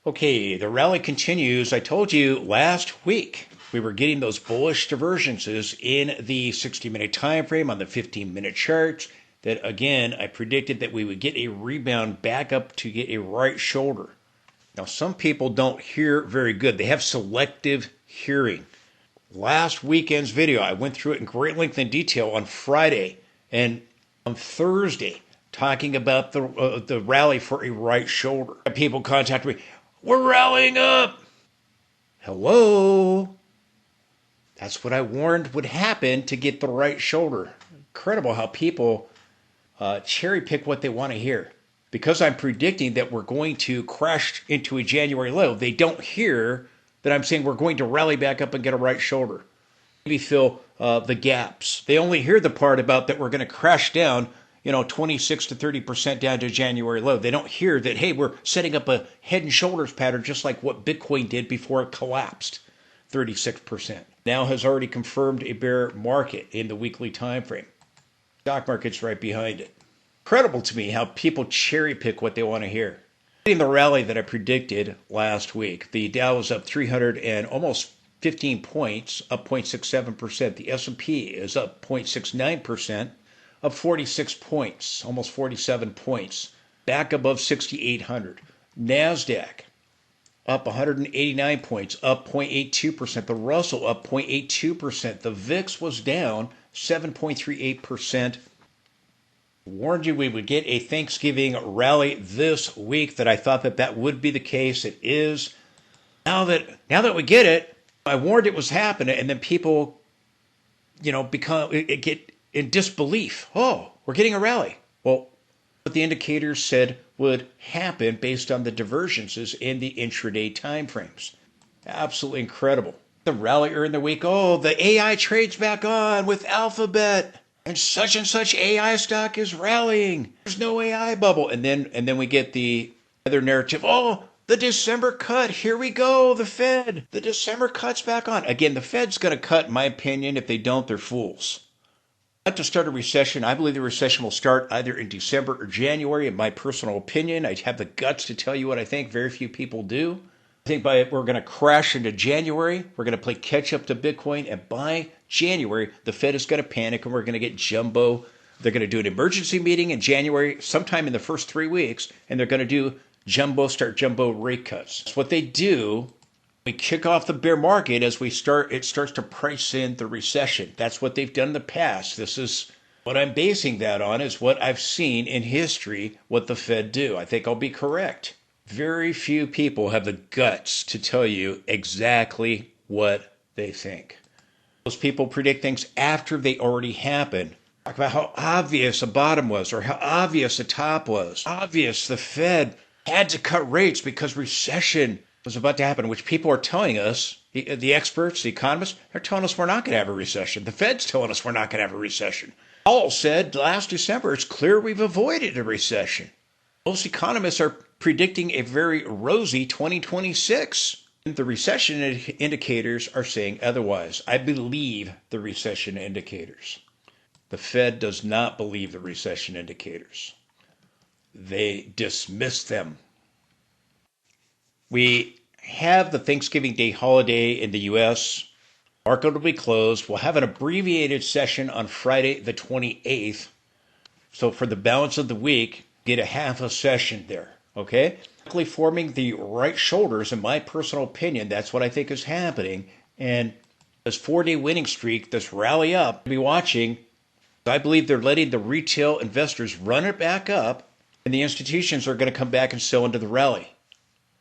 Okay, the rally continues. I told you last week we were getting those bullish divergences in the 60-minute time frame on the 15-minute charts. That again, I predicted that we would get a rebound back up to get a right shoulder. Now, some people don't hear very good. They have selective hearing. Last weekend's video, I went through it in great length and detail on Friday and on Thursday, talking about the rally for a right shoulder. People contact me, we're rallying up. Hello? That's what I warned would happen to get the right shoulder. Incredible how people cherry pick what they want to hear. Because I'm predicting that we're going to crash into a January low, they don't hear that I'm saying we're going to rally back up and get a right shoulder. Maybe fill the gaps. They only hear the part about that we're going to crash down 26 to 30% down to January low. They don't hear that, hey, we're setting up a head and shoulders pattern just like what Bitcoin did before it collapsed 36%. Now has already confirmed a bear market in the weekly time frame. Stock market's right behind it. Incredible to me how people cherry pick what they want to hear. In the rally that I predicted last week, the Dow was up 300 and almost 15 points, up 0.67%. The S&P is up 0.69%. Up 46 points, almost 47 points, back above 6,800. NASDAQ up 189 points, up 0.82%. The Russell up 0.82%. The VIX was down 7.38%. Warned you we would get a Thanksgiving rally this week, that I thought that would be the case. It is. Now that we get it, I warned it was happening, and then people, get in disbelief. Oh, we're getting a rally. Well, what the indicators said would happen based on the divergences in the intraday time frames. Absolutely incredible. The rally earlier in the week, the AI trade's back on with Alphabet, and such AI stock is rallying. There's no AI bubble. And then we get the other narrative, the December cut, here we go, the Fed. The December cut's back on. Again, the Fed's going to cut, in my opinion. If they don't, they're fools. Not to start a recession. I believe the recession will start either in December or January. In my personal opinion, I have the guts to tell you what I think. Very few people do. I think we're going to crash into January. We're going to play catch up to Bitcoin. And by January, the Fed is going to panic and we're going to get jumbo. They're going to do an emergency meeting in January, sometime in the first 3 weeks. And they're going to do start jumbo rate cuts. That's what they do. We kick off the bear market as it starts to price in the recession. That's what they've done in the past. This is what I'm basing that on, is what I've seen in history, what the Fed do. I think I'll be correct. Very few people have the guts to tell you exactly what they think. Those people predict things after they already happen. Talk about how obvious a bottom was, or how obvious a top was. Obvious the Fed had to cut rates because recession was about to happen, which people are telling us, the experts, the economists, they're telling us we're not going to have a recession. The Fed's telling us we're not going to have a recession. Powell said last December, it's clear we've avoided a recession. Most economists are predicting a very rosy 2026. The recession indicators are saying otherwise. I believe the recession indicators. The Fed does not believe the recession indicators. They dismiss them. We have the Thanksgiving Day holiday in the U.S. Market will be closed. We'll have an abbreviated session on Friday the 28th. So for the balance of the week, get a half a session there, okay? Forming the right shoulders, in my personal opinion, that's what I think is happening. And this 4-day winning streak, this rally up, be watching. I believe they're letting the retail investors run it back up, and the institutions are going to come back and sell into the rally.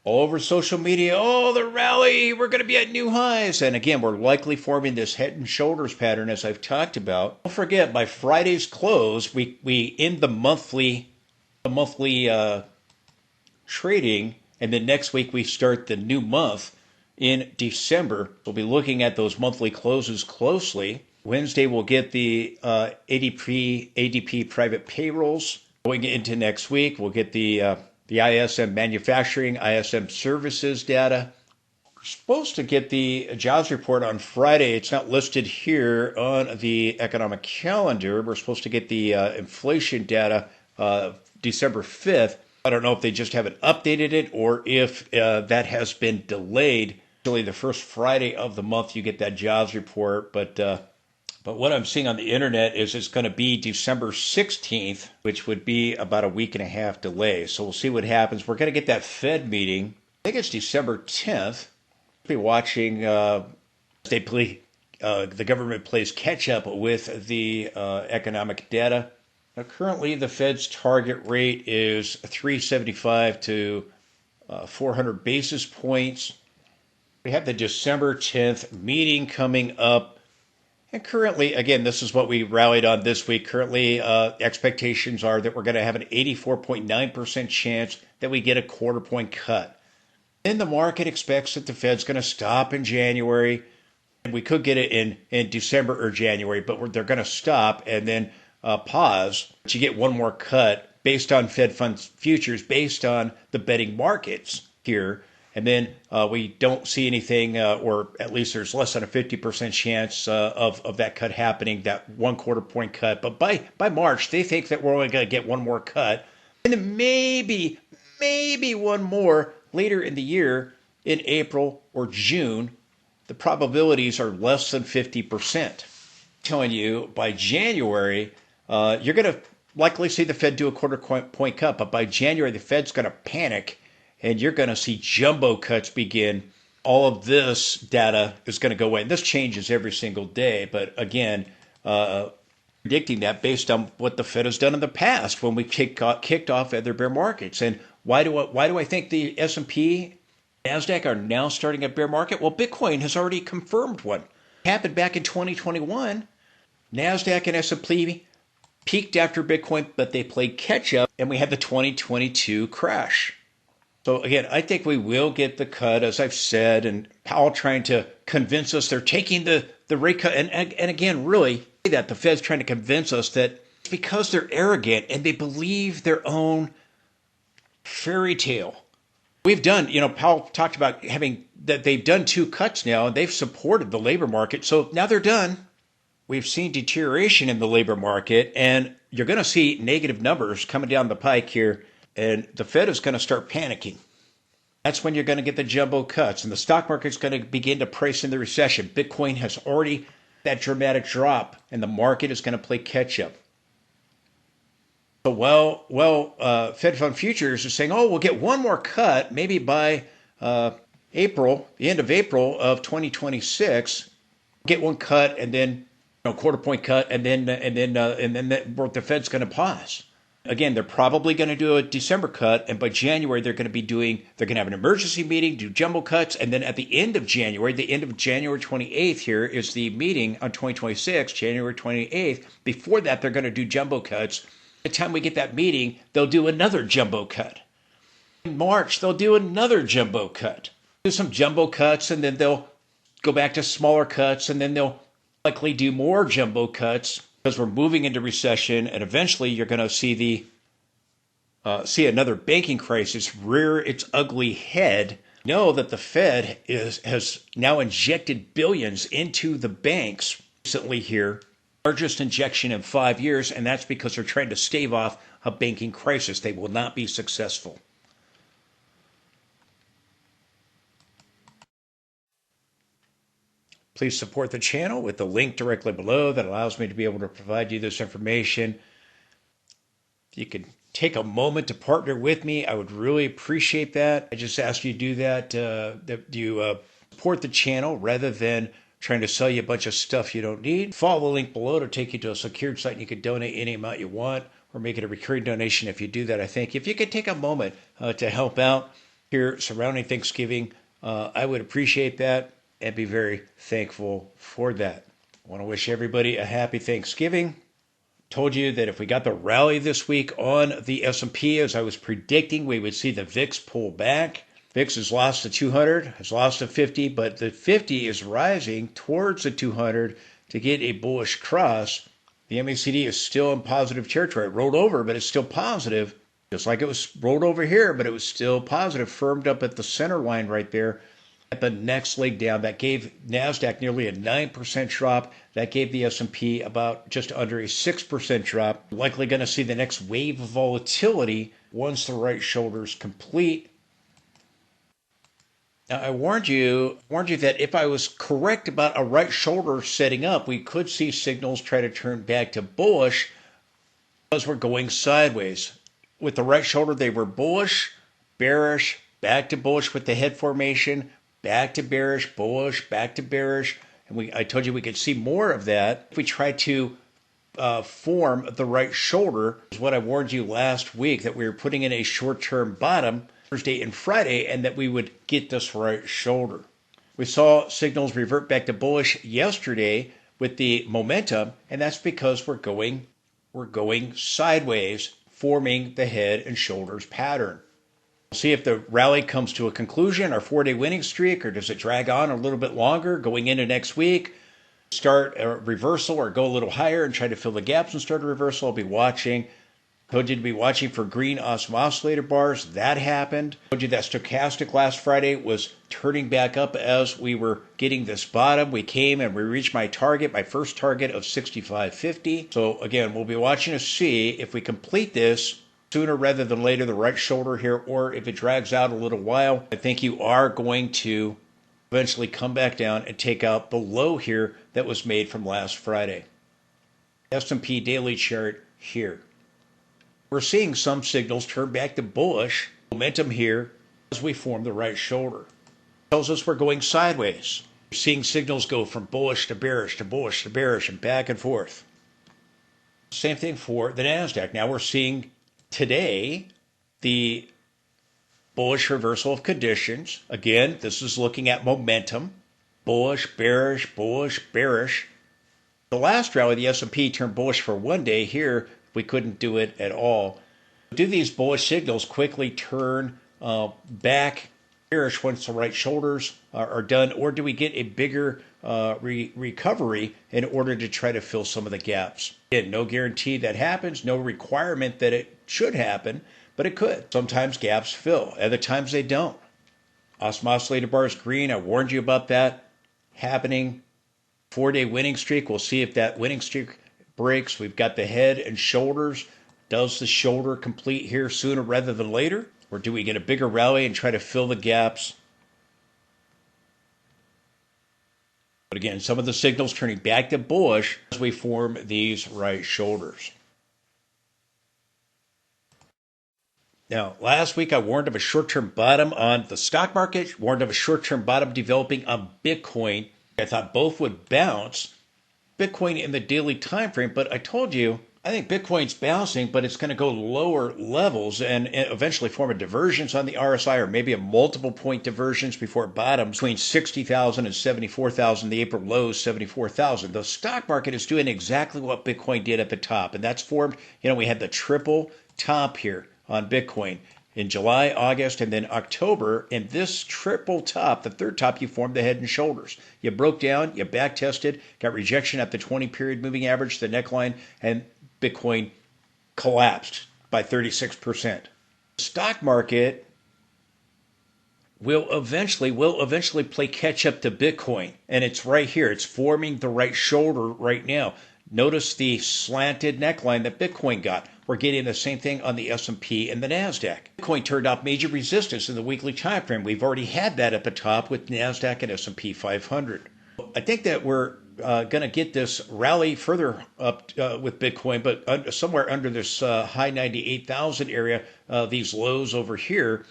All over social media, the rally, we're going to be at new highs. And again, we're likely forming this head and shoulders pattern, as I've talked about. Don't forget, by Friday's close, we end the monthly trading, and then next week we start the new month in December. We'll be looking at those monthly closes closely. Wednesday, we'll get the ADP private payrolls. Going into next week, we'll get the ISM manufacturing, ISM services data. We're supposed to get the jobs report on Friday. It's not listed here on the economic calendar. We're supposed to get the inflation data December 5th. I don't know if they just haven't updated it or if that has been delayed. Usually the first Friday of the month you get that jobs report, but what I'm seeing on the internet is it's going to be December 16th, which would be about a week and a half delay. So we'll see what happens. We're going to get that Fed meeting. I think it's December 10th. We'll be watching the government plays catch up with the economic data. Now, currently, the Fed's target rate is 375 to 400 basis points. We have the December 10th meeting coming up. And currently, again, this is what we rallied on this week. Currently, expectations are that we're going to have an 84.9% chance that we get a quarter point cut. Then the market expects that the Fed's going to stop in January. And we could get it in December or January, but they're going to stop and then pause. But you get one more cut based on Fed funds futures, based on the betting markets here. And then we don't see anything, or at least there's less than a 50% chance of that cut happening, that one quarter point cut. But by March, they think that we're only going to get one more cut. And then maybe one more later in the year in April or June. The probabilities are less than 50%. I'm telling you, by January, you're going to likely see the Fed do a quarter point cut. But by January, the Fed's going to panic. And you're going to see jumbo cuts begin. All of this data is going to go away. And this changes every single day. But again, predicting that based on what the Fed has done in the past when we kicked off other bear markets. And why do I think the S&P, NASDAQ are now starting a bear market? Well, Bitcoin has already confirmed one. It happened back in 2021. NASDAQ and S&P peaked after Bitcoin, but they played catch up. And we had the 2022 crash. So again, I think we will get the cut, as I've said, and Powell trying to convince us they're taking the rate cut. And again, really, that the Fed's trying to convince us that it's because they're arrogant and they believe their own fairy tale. We've done, Powell talked about that they've done 2 cuts now, and they've supported the labor market. So now they're done. We've seen deterioration in the labor market, and you're going to see negative numbers coming down the pike here. And the Fed is going to start panicking. That's when you're going to get the jumbo cuts. And the stock market's going to begin to price in the recession. Bitcoin has already that dramatic drop, and the market is going to play catch up. So Fed Fund futures are saying, we'll get one more cut, maybe by April, the end of April of 2026. Get one cut, and then quarter point cut, and then the Fed's going to pause. Again, they're probably going to do a December cut, and by January they're going to have an emergency meeting, do jumbo cuts, and then at the end of January 28th here is the meeting on 2026, January 28th. Before that, they're going to do jumbo cuts. By the time we get that meeting, they'll do another jumbo cut. In March, they'll do another jumbo cut. Do some jumbo cuts, and then they'll go back to smaller cuts, and then they'll likely do more jumbo cuts. Because we're moving into recession, and eventually you're going to see another banking crisis rear its ugly head. Know that the Fed has now injected billions into the banks recently here, largest injection in 5 years, and that's because they're trying to stave off a banking crisis. They will not be successful. Please support the channel with the link directly below that allows me to be able to provide you this information. If you could take a moment to partner with me, I would really appreciate that. I just ask you to do that, that you support the channel rather than trying to sell you a bunch of stuff you don't need. Follow the link below to take you to a secured site and you can donate any amount you want or make it a recurring donation. If you do that, I think if you could take a moment to help out here surrounding Thanksgiving, I would appreciate that. And be very thankful for that. I want to wish everybody a happy Thanksgiving. Told you that if we got the rally this week on the S&P, as I was predicting, we would see the VIX pull back. VIX has lost to 200, has lost to 50, but the 50 is rising towards the 200 to get a bullish cross. The MACD is still in positive territory. It rolled over, but it's still positive. Just like it was rolled over here, but it was still positive, firmed up at the center line right there. At the next leg down, that gave NASDAQ nearly a 9% drop. That gave the S&P about just under a 6% drop. Likely going to see the next wave of volatility once the right shoulder is complete. Now, I warned you that if I was correct about a right shoulder setting up, we could see signals try to turn back to bullish because we're going sideways. With the right shoulder, they were bullish, bearish, back to bullish with the head formation, back to bearish, bullish, back to bearish. And I told you we could see more of that if we try to form the right shoulder. Is what I warned you last week, that we were putting in a short-term bottom Thursday and Friday, and that we would get this right shoulder. We saw signals revert back to bullish yesterday with the momentum, and that's because we're going sideways, forming the head and shoulders pattern. We'll see if the rally comes to a conclusion, our 4-day winning streak, or does it drag on a little bit longer going into next week? Start a reversal or go a little higher and try to fill the gaps and start a reversal. I'll be watching. Told you to be watching for green oscillator bars. That happened. Told you that stochastic last Friday was turning back up as we were getting this bottom. We came and we reached my first target of 65.50. So again, we'll be watching to see if we complete this sooner rather than later, the right shoulder here, or if it drags out a little while. I think you are going to eventually come back down and take out the low here that was made from last Friday. S&P daily chart here. We're seeing some signals turn back to bullish momentum here as we form the right shoulder. It tells us we're going sideways. We're seeing signals go from bullish to bearish to bullish to bearish and back and forth. Same thing for the NASDAQ. Now we're seeing today the bullish reversal of conditions. Again, this is looking at momentum. Bullish, bearish, bullish, bearish. The last rally, the S&P turned bullish for one day. Here, we couldn't do it at all. Do these bullish signals quickly turn back bearish once the right shoulders are done, or do we get a bigger recovery in order to try to fill some of the gaps? Again, no guarantee that happens, no requirement that it should happen, but it could. Sometimes gaps fill, other times they don't. Oscillator bars green, I warned you about that happening. 4-day winning streak, we'll see if that winning streak breaks. We've got the head and shoulders. Does the shoulder complete here sooner rather than later? Or do we get a bigger rally and try to fill the gaps? But again, some of the signals turning back to bullish as we form these right shoulders. Now, last week I warned of a short-term bottom on the stock market, warned of a short-term bottom developing on Bitcoin. I thought both would bounce. Bitcoin in the daily time frame, but I told you I think Bitcoin's bouncing, but it's going to go lower levels and eventually form a divergence on the RSI, or maybe a multiple point divergence before it bottoms between 60,000 and 74,000. The April low is 74,000. The stock market is doing exactly what Bitcoin did at the top, and that's formed. We had the triple top here on Bitcoin in July, August, and then October. And this triple top, the third top, you formed the head and shoulders. You broke down, you back tested, got rejection at the 20-period moving average, the neckline, and Bitcoin collapsed by 36%. The stock market will eventually play catch up to Bitcoin, and it's right here. It's forming the right shoulder right now. Notice the slanted neckline that Bitcoin got. We're getting the same thing on the S&P and the NASDAQ. Bitcoin turned off major resistance in the weekly time frame. We've already had that at the top with NASDAQ and S&P 500. I think that we're going to get this rally further up with Bitcoin, but somewhere under this high 98,000 area, these lows over here,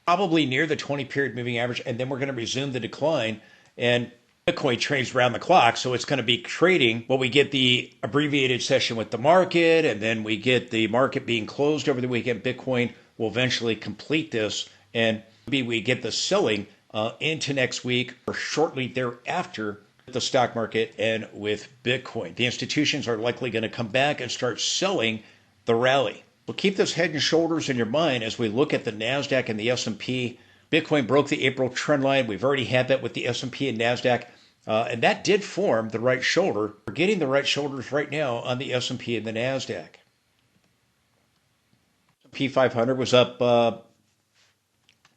probably near the 20-period moving average, and then we're going to resume the decline. And Bitcoin trades round the clock, so it's going to be trading. Well, we get the abbreviated session with the market, and then we get the market being closed over the weekend. Bitcoin will eventually complete this, and maybe we get the selling into next week or shortly thereafter with the stock market and with Bitcoin. The institutions are likely going to come back and start selling the rally. Well, keep those head and shoulders in your mind as we look at the NASDAQ and the S&P. Bitcoin broke the April trend line. We've already had that with the S&P and NASDAQ. And that did form the right shoulder. We're getting the right shoulders right now on the S&P and the NASDAQ. S&P 500 was up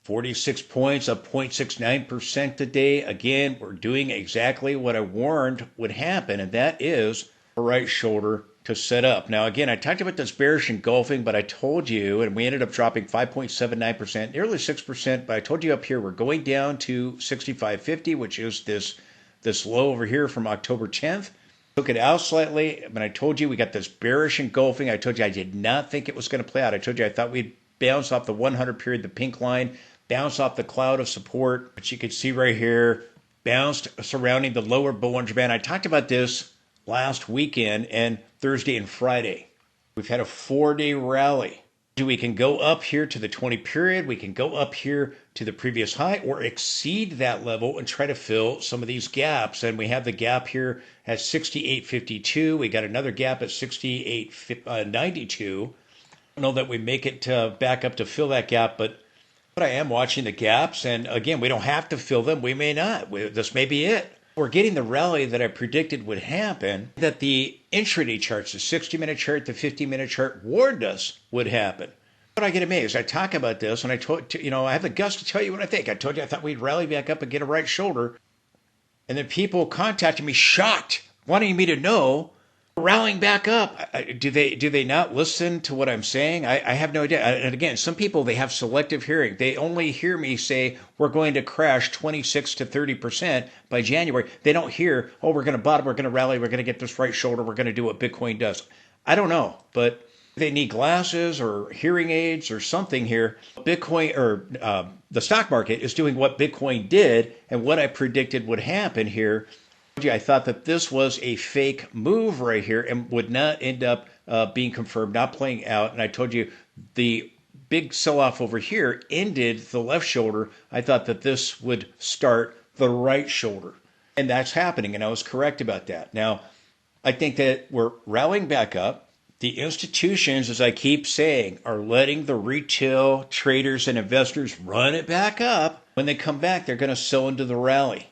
46 points, up 0.69% today. Again, we're doing exactly what I warned would happen, and that is a right shoulder to set up. Now, again, I talked about this bearish engulfing, but I told you, and we ended up dropping 5.79%, nearly 6%, but I told you up here we're going down to 65.50, which is this low over here from October 10th. Took it out slightly, but I told you we got this bearish engulfing. I told you I did not think it was going to play out. I told you I thought we'd bounce off the 100 period, the pink line, bounce off the cloud of support, which you can see right here, bounced surrounding the lower Bollinger Band. I talked about this last weekend and Thursday and Friday. We've had a 4-day rally. We can go up here to the 20 period, we can go up here to the previous high or exceed that level and try to fill some of these gaps. And we have the gap here at 68.52. We got another gap at 68.92. I don't know that we make it back up to fill that gap, but I am watching the gaps. And again, we don't have to fill them. We may not. This may be it. We're getting the rally that I predicted would happen, that the intraday charts, the 60-minute chart, the 50-minute chart warned us would happen. But I get amazed. I talk about this, and I have the guts to tell you what I think. I told you I thought we'd rally back up and get a right shoulder. And then people contacted me shocked, wanting me to know rallying back up. Do they not listen to what I'm saying? I have no idea. And again, some people, they have selective hearing. They only hear me say we're going to crash 26 to 30% by January. They don't hear, oh, we're going to bottom, we're going to rally, we're going to get this right shoulder, we're going to do what Bitcoin does. I don't know, but they need glasses or hearing aids or something here. Bitcoin or the stock market is doing what Bitcoin did and what I predicted would happen here. I thought that this was a fake move right here and would not end up being confirmed, not playing out. And I told you the big sell-off over here ended the left shoulder. I thought that this would start the right shoulder. And that's happening, and I was correct about that. Now, I think that we're rallying back up. The institutions, as I keep saying, are letting the retail traders and investors run it back up. When they come back, they're going to sell into the rally.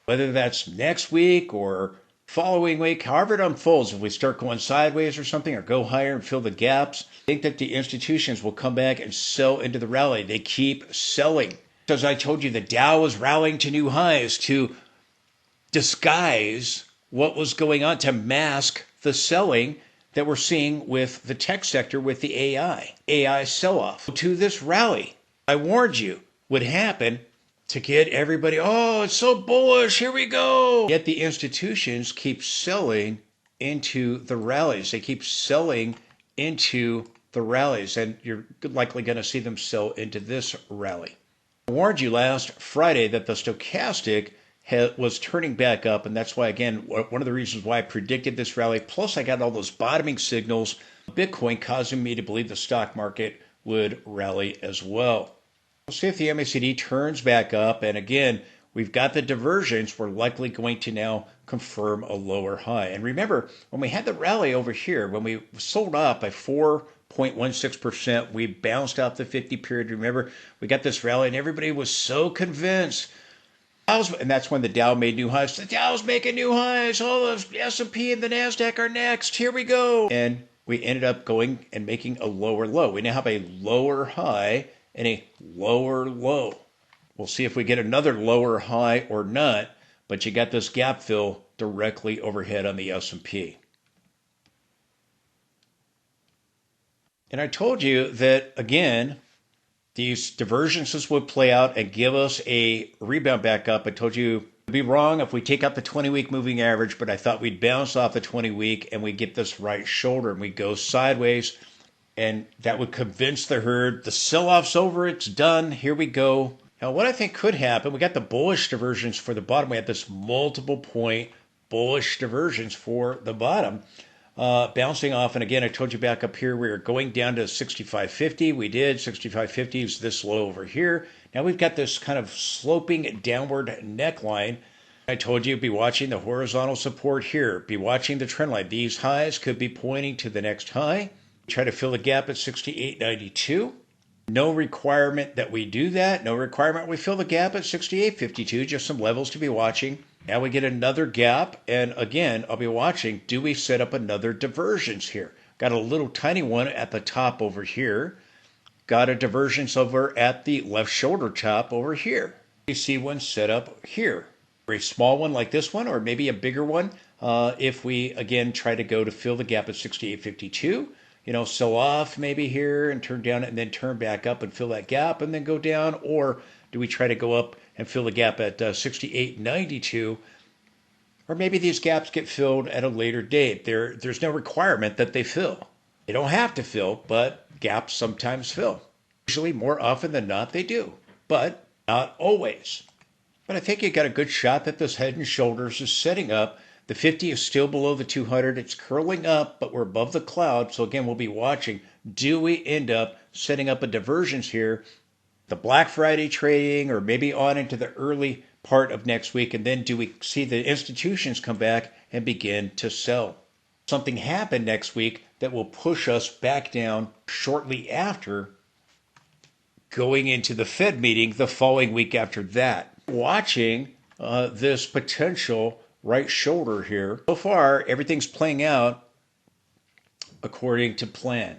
Whether that's next week or following week, however it unfolds, if we start going sideways or something or go higher and fill the gaps, I think that the institutions will come back and sell into the rally. They keep selling. As I told you, the Dow was rallying to new highs to disguise what was going on, to mask the selling that we're seeing with the tech sector, with the AI sell-off. To this rally, I warned you, would happen to get everybody, oh, it's so bullish, here we go. Yet the institutions keep selling into the rallies. They keep selling into the rallies, and you're likely going to see them sell into this rally. I warned you last Friday that the stochastic was turning back up, and that's why, again, one of the reasons why I predicted this rally, plus I got all those bottoming signals, Bitcoin causing me to believe the stock market would rally as well. We'll see if the MACD turns back up, and again, we've got the divergence. We're likely going to now confirm a lower high. And remember, when we had the rally over here, when we sold off by 4.16%, we bounced off the 50 period. Remember, we got this rally, and everybody was so convinced. And that's when the Dow made new highs. The Dow's making new highs. Oh, the S&P and the NASDAQ are next. Here we go. And we ended up going and making a lower low. We now have a lower high and a lower low. We'll see if we get another lower high or not, but you got this gap fill directly overhead on the S&P. And I told you that, again, these divergences would play out and give us a rebound back up. I told you it'd be wrong if we take out the 20-week moving average, but I thought we'd bounce off the 20-week and we get this right shoulder and we go sideways. And that would convince the herd, the sell-off's over, it's done, here we go. Now, what I think could happen, we got the bullish divergence for the bottom. We had this multiple point bullish divergence for the bottom. Bouncing off, and again, I told you back up here, we were going down to 65.50. We did. 65.50 is this low over here. Now we've got this kind of sloping downward neckline. I told you, be watching the horizontal support here. Be watching the trend line. These highs could be pointing to the next high. Try to fill the gap at 68.92. No requirement that we do that. No requirement we fill the gap at 68.52. Just some levels to be watching. Now we get another gap. And again, I'll be watching. Do we set up another divergence here? Got a little tiny one at the top over here. got a divergence over at the left shoulder top over here. You see one set up here. A small one like this one, or maybe a bigger one. If we again try to go to fill the gap at 68.52, sell off maybe here and turn down and then turn back up and fill that gap and then go down, or do we try to go up and fill the gap at 68.92? Or maybe these gaps get filled at a later date. There's no requirement that they fill. They don't have to fill, but gaps sometimes fill. Usually, more often than not, they do, but not always. But I think you got a good shot that this head and shoulders is setting up. The 50 is still below the 200. It's curling up, but we're above the cloud. So again, we'll be watching. Do we end up setting up a divergence here, the Black Friday trading, or maybe on into the early part of next week? And then do we see the institutions come back and begin to sell? Something happen next week that will push us back down shortly after going into the Fed meeting the following week after that. Watching this potential right shoulder here. So far, everything's playing out according to plan.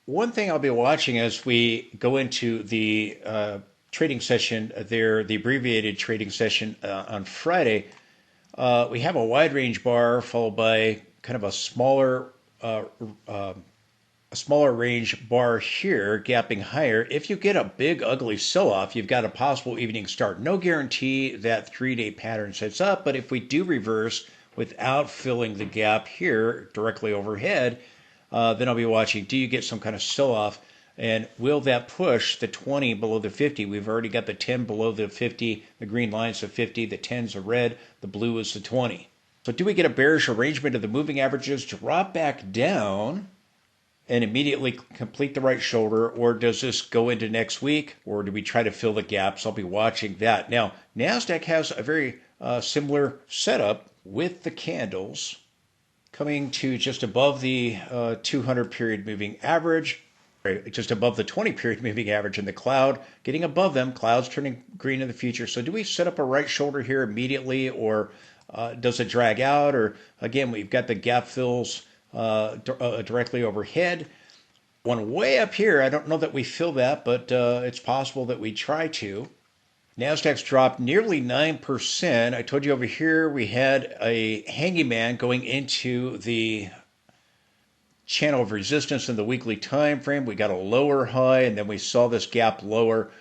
One thing I'll be watching as we go into the trading session there, the abbreviated trading session on Friday, we have a wide range bar followed by kind of a smaller range bar here, gapping higher. If you get a big, ugly sell-off, you've got a possible evening start. No guarantee that 3-day pattern sets up, but if we do reverse without filling the gap here directly overhead, then I'll be watching. Do you get some kind of sell-off? And will that push the 20 below the 50? We've already got the 10 below the 50. The green line's the 50. The 10's are red. The blue is the 20. So do we get a bearish arrangement of the moving averages, drop back down, and immediately complete the right shoulder, or does this go into next week, or do we try to fill the gaps? I'll be watching that. Now, NASDAQ has a very similar setup with the candles coming to just above the 200 period moving average, just above the 20 period moving average in the cloud, getting above them, clouds turning green in the future. So do we set up a right shoulder here immediately, or does it drag out? Or again, we've got the gap fills directly overhead. One way up here, I don't know that we fill that, but it's possible that we try to. NASDAQ's dropped nearly 9%. I told you over here we had a hanging man going into the channel of resistance in the weekly time frame. We got a lower high, and then we saw this gap lower.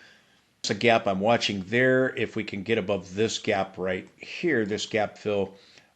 It's a gap I'm watching there. If we can get above this gap right here, this gap fill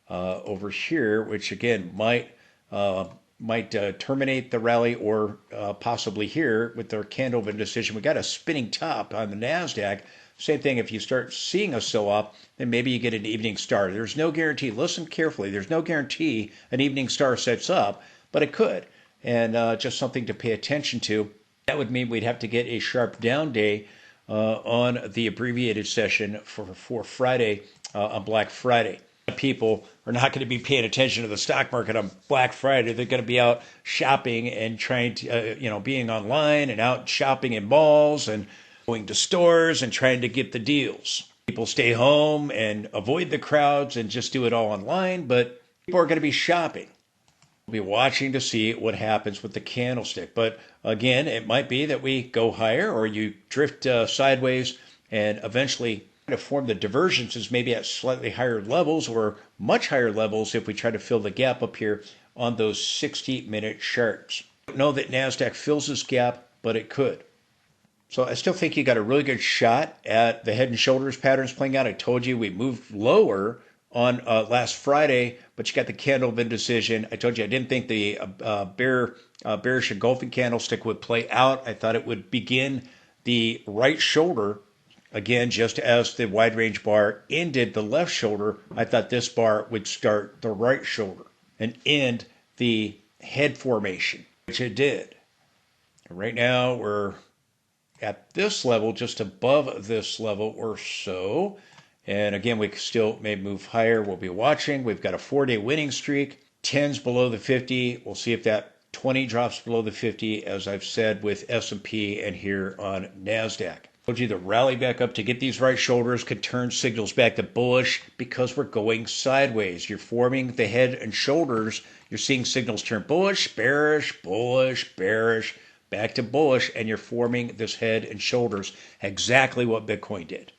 over here, which again might terminate the rally, or possibly here with their candle of indecision. We got a spinning top on the NASDAQ. Same thing, if you start seeing a sell-off, then maybe you get an evening star. There's no guarantee. Listen carefully. There's no guarantee an evening star sets up, but it could. And just something to pay attention to. That would mean we'd have to get a sharp down day on the abbreviated session for Friday, on Black Friday. People are not going to be paying attention to the stock market on Black Friday. They're going to be out shopping and trying to, being online and out shopping in malls and going to stores and trying to get the deals. People stay home and avoid the crowds and just do it all online, but people are going to be shopping. We'll be watching to see what happens with the candlestick. But again, it might be that we go higher, or you drift sideways and eventually to form the divergences maybe at slightly higher levels, or much higher levels if we try to fill the gap up here on those 60-minute charts. I don't know that NASDAQ fills this gap, but it could. So I still think you got a really good shot at the head and shoulders patterns playing out. I told you we moved lower on last Friday, but you got the candle of indecision. I told you I didn't think the bearish engulfing candlestick would play out. I thought it would begin the right shoulder. Again, just as the wide range bar ended the left shoulder, I thought this bar would start the right shoulder and end the head formation, which it did. And right now we're at this level, just above this level or so. And again, we still may move higher. We'll be watching. We've got a 4-day winning streak. 10's below the 50. We'll see if that 20 drops below the 50, as I've said with S&P and here on NASDAQ. Told you the rally back up to get these right shoulders could turn signals back to bullish because we're going sideways. You're forming the head and shoulders. You're seeing signals turn bullish, bearish, bullish, bearish, back to bullish, and you're forming this head and shoulders, exactly what Bitcoin did.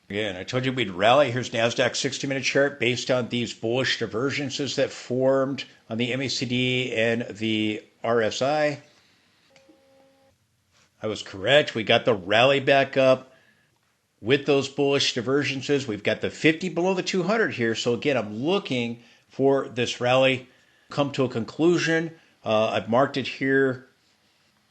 Again, I told you we'd rally. Here's NASDAQ 60-minute chart based on these bullish divergences that formed on the MACD and the RSI. I was correct. We got the rally back up with those bullish divergences. We've got the 50 below the 200 here. So again, I'm looking for this rally come to a conclusion. I've marked it here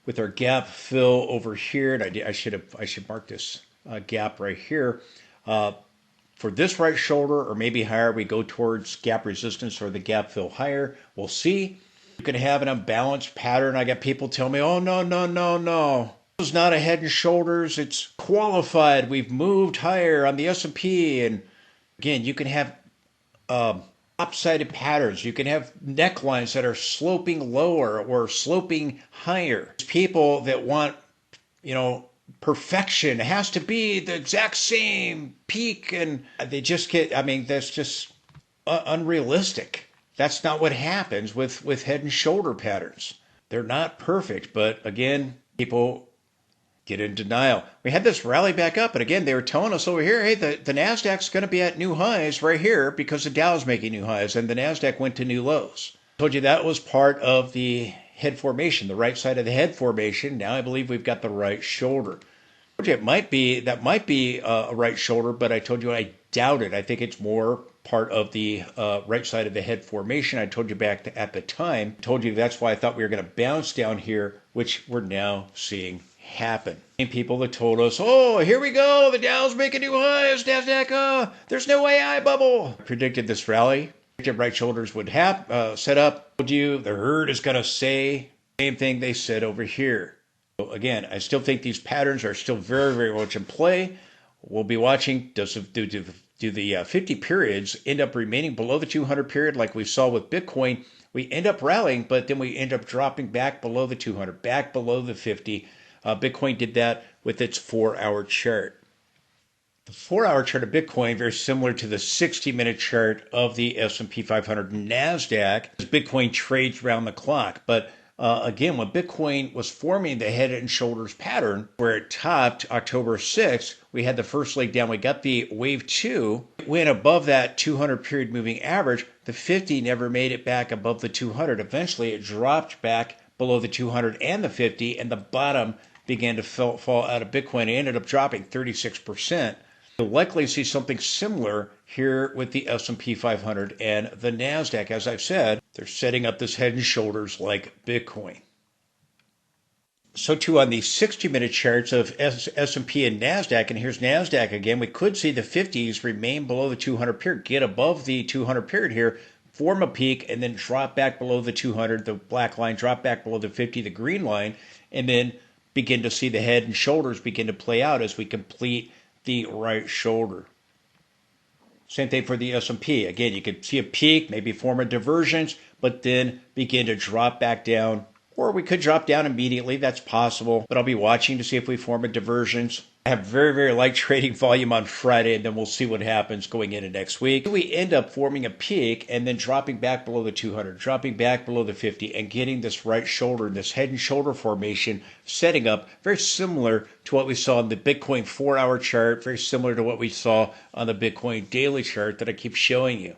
with our gap fill over here, and I should mark this gap right here. For this right shoulder or maybe higher, we go towards gap resistance or the gap fill higher. We'll see. You can have an unbalanced pattern. I got people tell me, oh, no, no, no, no. This is not a head and shoulders. It's qualified. We've moved higher on the S&P. And again, you can have lopsided patterns. You can have necklines that are sloping lower or sloping higher. There's people that want, perfection. It has to be the exact same peak, and they just get, that's just unrealistic. That's not what happens with head and shoulder patterns. They're not perfect, but again, people get in denial. We had this rally back up, and again, they were telling us over here, hey, the NASDAQ's going to be at new highs right here because the Dow's making new highs, and the NASDAQ went to new lows. I told you that was part of the head formation, the right side of the head formation. Now I believe we've got the right shoulder. I told you that might be a right shoulder, but I told you I doubt it. I think it's more part of the right side of the head formation. I told you back at the time, told you that's why I thought we were going to bounce down here, which we're now seeing happen. And people that told us, oh, here we go, the Dow's making new highs, NASDAQ, there's no AI bubble. I predicted this rally. Right shoulders would set up. Told you the herd is going to say the same thing they said over here. So again, I still think these patterns are still very, very much in play. We'll be watching. Do the 50 periods end up remaining below the 200 period like we saw with Bitcoin? We end up rallying, but then we end up dropping back below the 200, back below the 50. Bitcoin did that with its 4-hour chart. The 4-hour chart of Bitcoin, very similar to the 60-minute chart of the S&P 500 and NASDAQ, as Bitcoin trades around the clock. But again, when Bitcoin was forming the head and shoulders pattern, where it topped October 6th, we had the first leg down. We got the wave 2, went above that 200 period moving average. The 50 never made it back above the 200. Eventually, it dropped back below the 200 and the 50, and the bottom began to fall out of Bitcoin. It ended up dropping 36%. You'll likely see something similar here with the S&P 500 and the NASDAQ. As I've said, they're setting up this head and shoulders like Bitcoin. So too on the 60-minute charts of S&P and NASDAQ, and here's NASDAQ again, we could see the 50s remain below the 200 period, get above the 200 period here, form a peak, and then drop back below the 200, the black line, drop back below the 50, the green line, and then begin to see the head and shoulders begin to play out as we complete the right shoulder. Same thing for the S&P. Again, you could see a peak, maybe form a divergence, but then begin to drop back down. Or we could drop down immediately. That's possible. But I'll be watching to see if we form a divergence. I have very, very light trading volume on Friday, and then we'll see what happens going into next week. We end up forming a peak and then dropping back below the 200, dropping back below the 50, and getting this right shoulder, this head and shoulder formation setting up very similar to what we saw on the Bitcoin 4-hour chart, very similar to what we saw on the Bitcoin daily chart that I keep showing you.